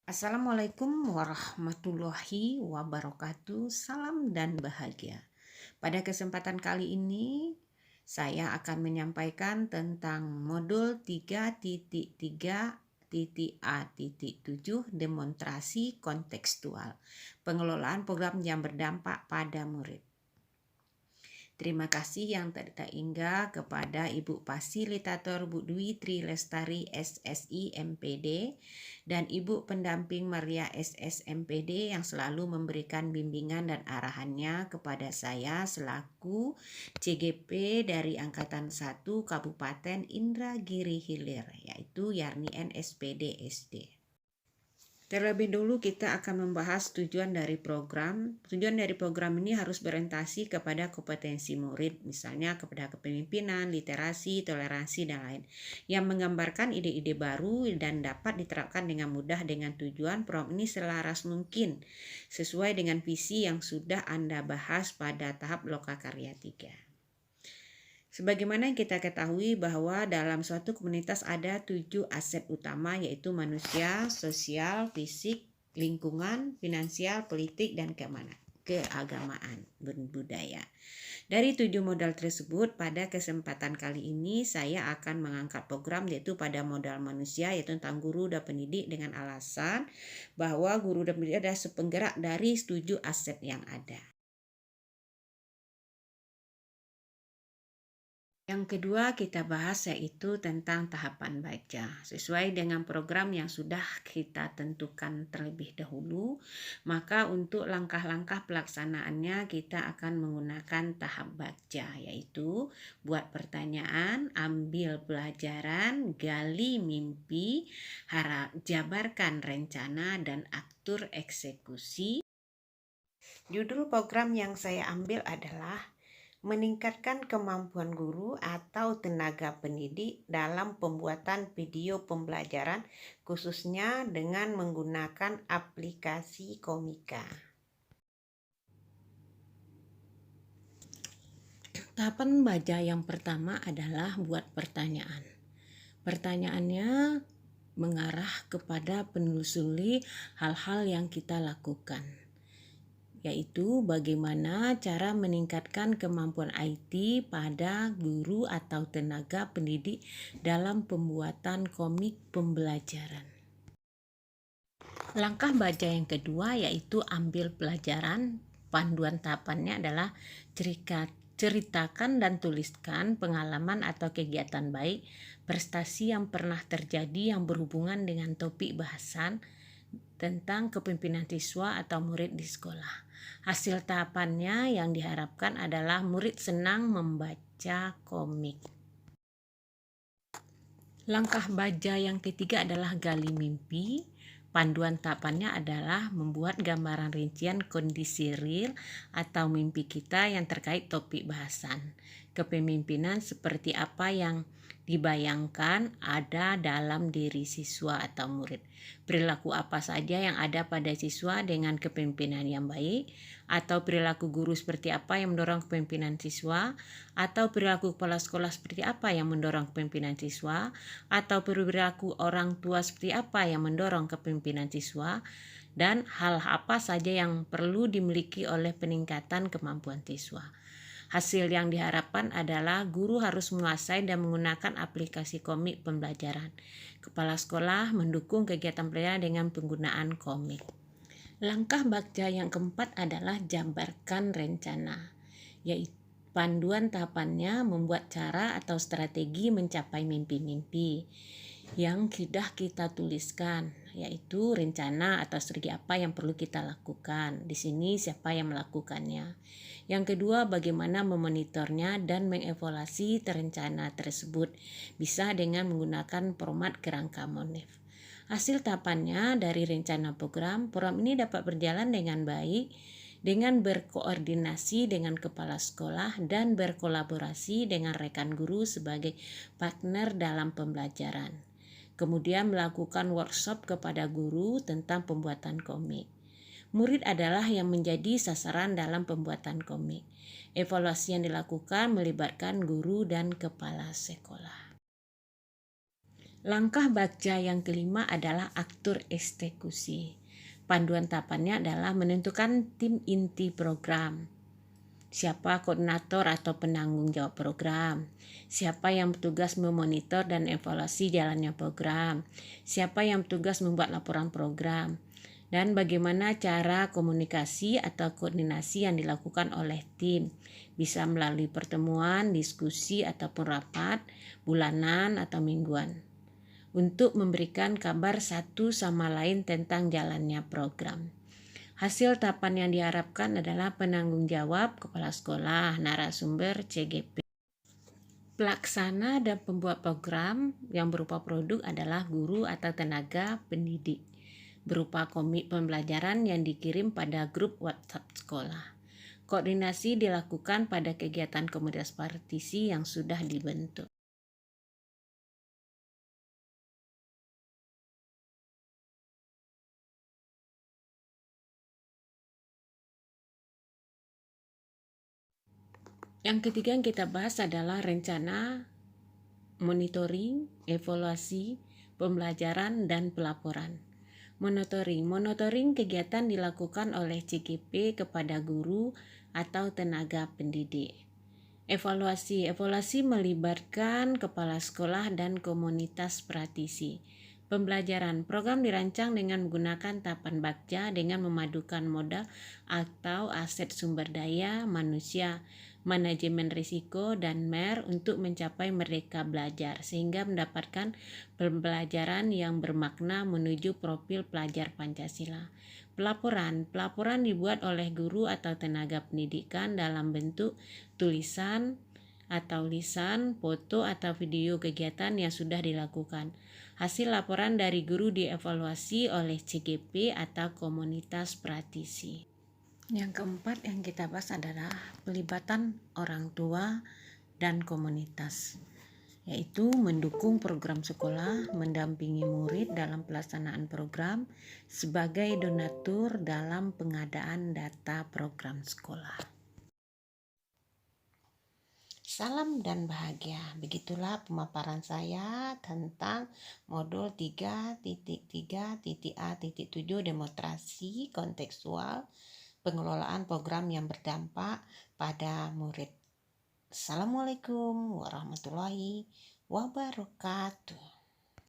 Assalamualaikum warahmatullahi wabarakatuh. Salam dan bahagia. Pada kesempatan kali ini, saya akan menyampaikan tentang modul 3.3.A.7 demonstrasi kontekstual, pengelolaan program yang berdampak pada murid. Terima kasih yang tak terhingga kepada Ibu Fasilitator Bu Dwi Tri Lestari SSI MPD dan Ibu Pendamping Maria SS MPD yang selalu memberikan bimbingan dan arahannya kepada saya selaku CGP dari Angkatan 1 Kabupaten Indragiri Hilir, yaitu Yarni N SPD SD. Terlebih dulu kita akan membahas tujuan dari program. Tujuan dari program ini harus berorientasi kepada kompetensi murid, misalnya kepada kepemimpinan, literasi, toleransi, dan lain, yang menggambarkan ide-ide baru dan dapat diterapkan dengan mudah dengan tujuan program ini selaras mungkin sesuai dengan visi yang sudah Anda bahas pada tahap lokakarya 3. Sebagaimana yang kita ketahui bahwa dalam suatu komunitas ada 7 aset utama, yaitu manusia, sosial, fisik, lingkungan, finansial, politik, dan keagamaan dan budaya. Dari 7 modal tersebut, pada kesempatan kali ini saya akan mengangkat program yaitu pada modal manusia, yaitu tentang guru dan pendidik, dengan alasan bahwa guru dan pendidik adalah penggerak dari 7 aset yang ada. Yang kedua kita bahas yaitu tentang tahapan baca. Sesuai dengan program yang sudah kita tentukan terlebih dahulu, maka untuk langkah-langkah pelaksanaannya kita akan menggunakan tahap baca, yaitu buat pertanyaan, ambil pelajaran, gali mimpi, jabarkan rencana, dan atur eksekusi. Judul program yang saya ambil adalah meningkatkan kemampuan guru atau tenaga pendidik dalam pembuatan video pembelajaran, khususnya dengan menggunakan aplikasi Komika. Tahapan baca yang pertama adalah buat pertanyaan. Pertanyaannya mengarah kepada penelusuri hal-hal yang kita lakukan, yaitu bagaimana cara meningkatkan kemampuan IT pada guru atau tenaga pendidik dalam pembuatan komik pembelajaran. Langkah baca yang kedua yaitu ambil pelajaran. Panduan tahapannya adalah ceritakan dan tuliskan pengalaman atau kegiatan baik, prestasi yang pernah terjadi yang berhubungan dengan topik bahasan tentang kepemimpinan siswa atau murid di sekolah. Hasil tahapannya yang diharapkan adalah murid senang membaca komik. Langkah baca yang ketiga adalah gali mimpi. Panduan tahapannya adalah membuat gambaran rincian kondisi real atau mimpi kita yang terkait topik bahasan. Kepemimpinan seperti apa yang dibayangkan ada dalam diri siswa atau murid. Perilaku apa saja yang ada pada siswa dengan kepemimpinan yang baik, atau perilaku guru seperti apa yang mendorong kepemimpinan siswa, atau perilaku kepala sekolah seperti apa yang mendorong kepemimpinan siswa, atau perilaku orang tua seperti apa yang mendorong kepemimpinan siswa, dan hal apa saja yang perlu dimiliki oleh peningkatan kemampuan siswa. Hasil yang diharapkan adalah guru harus menguasai dan menggunakan aplikasi komik pembelajaran. Kepala sekolah mendukung kegiatan pelajaran dengan penggunaan komik. Langkah baca yang keempat adalah jabarkan rencana, yaitu panduan tahapannya membuat cara atau strategi mencapai mimpi-mimpi yang sudah kita tuliskan, yaitu rencana atau strategi apa yang perlu kita lakukan. Di sini siapa yang melakukannya. Yang kedua, bagaimana memonitornya dan mengevaluasi rencana tersebut, bisa dengan menggunakan format kerangka Monef. Hasil tahapannya dari rencana program ini dapat berjalan dengan baik dengan berkoordinasi dengan kepala sekolah dan berkolaborasi dengan rekan guru sebagai partner dalam pembelajaran. Kemudian melakukan workshop kepada guru tentang pembuatan komik. Murid adalah yang menjadi sasaran dalam pembuatan komik. Evaluasi yang dilakukan melibatkan guru dan kepala sekolah. Langkah baca yang kelima adalah aktur eksekusi. Panduan tahapannya adalah menentukan tim inti program. Siapa koordinator atau penanggung jawab program? Siapa yang bertugas memonitor dan evaluasi jalannya program? Siapa yang bertugas membuat laporan program? Dan bagaimana cara komunikasi atau koordinasi yang dilakukan oleh tim? Bisa melalui pertemuan, diskusi, ataupun rapat bulanan atau mingguan untuk memberikan kabar satu sama lain tentang jalannya program. Hasil tahapan yang diharapkan adalah penanggung jawab, kepala sekolah, narasumber, CGP. Pelaksana dan pembuat program yang berupa produk adalah guru atau tenaga pendidik, berupa komik pembelajaran yang dikirim pada grup WhatsApp sekolah. Koordinasi dilakukan pada kegiatan komunitas partisi yang sudah dibentuk. Yang ketiga yang kita bahas adalah rencana, monitoring, evaluasi, pembelajaran, dan pelaporan. Monitoring kegiatan dilakukan oleh CGP kepada guru atau tenaga pendidik. Evaluasi melibatkan kepala sekolah dan komunitas praktisi. Pembelajaran program dirancang dengan menggunakan tahapan Bagja dengan memadukan modal atau aset sumber daya manusia, manajemen risiko, dan MER untuk mencapai merdeka belajar sehingga mendapatkan pembelajaran yang bermakna menuju profil pelajar Pancasila. Pelaporan dibuat oleh guru atau tenaga pendidikan dalam bentuk tulisan atau lisan, foto atau video kegiatan yang sudah dilakukan. Hasil laporan dari guru dievaluasi oleh CGP atau komunitas praktisi. Yang keempat yang kita bahas adalah pelibatan orang tua dan komunitas, yaitu mendukung program sekolah, mendampingi murid dalam pelaksanaan program sebagai donatur dalam pengadaan data program sekolah. Salam dan bahagia. Begitulah pemaparan saya tentang modul 3.3.A.7 demonstrasi kontekstual pengelolaan program yang berdampak pada murid. Assalamualaikum warahmatullahi wabarakatuh.